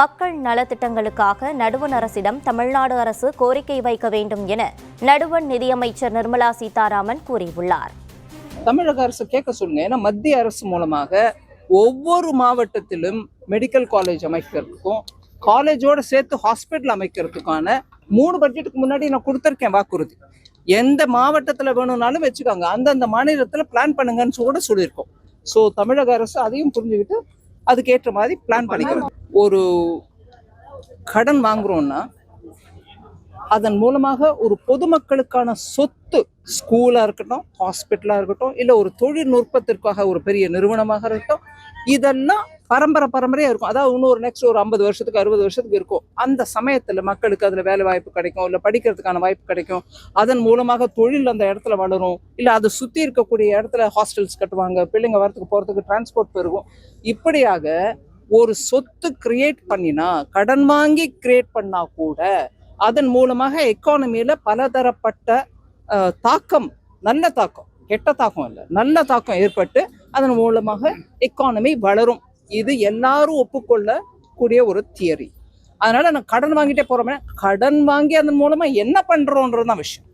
மக்கள் நலத்திட்டங்களுக்காக நடுவண் அரசிடம் தமிழ்நாடு அரசு கோரிக்கை வைக்க வேண்டும் என நடுவண் நிதியமைச்சர் நிர்மலா சீதாராமன் கூறியுள்ளார். தமிழக அரசு கேட்க சொல்லுங்க. ஏன்னா மத்திய அரசு மூலமாக ஒவ்வொரு மாவட்டத்திலும் மெடிக்கல் காலேஜ் அமைக்கிறதுக்கும் காலேஜோட சேர்த்து ஹாஸ்பிட்டல் அமைக்கிறதுக்கான 3 பட்ஜெட்டுக்கு முன்னாடி நான் கொடுத்துருக்கேன் வாக்குறுதி. எந்த மாவட்டத்தில் வேணும்னாலும் வச்சுக்காங்க, அந்தந்த மாநிலத்தில் பிளான் பண்ணுங்கன்னு கூட சொல்லியிருக்கோம். ஸோ தமிழக அரசு அதையும் புரிஞ்சுக்கிட்டு அதுக்கேற்ற மாதிரி பிளான் பண்ணிக்கிறோம். ஒரு கடன் வாங்குறோம்னா அதன் மூலமாக ஒரு பொதுமக்களுக்கான சொத்து, ஸ்கூலாக இருக்கட்டும், ஹாஸ்பிட்டலாக இருக்கட்டும், இல்லை ஒரு தொழில்நுட்பத்திற்காக ஒரு பெரிய நிறுவனமாக இருக்கட்டும், இதெல்லாம் பரம்பரையாக இருக்கும். அதாவது இன்னும் நெக்ஸ்ட் ஒரு 50 வருஷத்துக்கு 60 வருஷத்துக்கு இருக்கும். அந்த சமயத்தில் மக்களுக்கு அதில் வேலை வாய்ப்பு கிடைக்கும், இல்லை படிக்கிறதுக்கான வாய்ப்பு கிடைக்கும். அதன் மூலமாக தொழில் அந்த இடத்துல வளரும், இல்லை அதை சுற்றி இருக்கக்கூடிய இடத்துல ஹாஸ்டல்ஸ் கட்டுவாங்க, பிள்ளைங்க வரத்துக்கு போகிறதுக்கு டிரான்ஸ்போர்ட் பெருகும். இப்படியாக ஒரு சொத்து கிரியேட் பண்ணினா, கடன் வாங்கி கிரியேட் பண்ணா கூட அதன் மூலமாக எக்கானமியில பலதரப்பட்ட தாக்கம், நல்ல தாக்கம், கெட்ட தாக்கம் இல்லை, நல்ல தாக்கம் ஏற்பட்டு அதன் மூலமாக எக்கானமி வளரும். இது எல்லாரும் ஒப்புக்கொள்ளக்கூடிய ஒரு தியரி. அதனால நான் கடன் வாங்கிட்டே போறோமே, கடன் வாங்கி அதன் மூலமா என்ன பண்றோன்றதுதான் விஷயம்.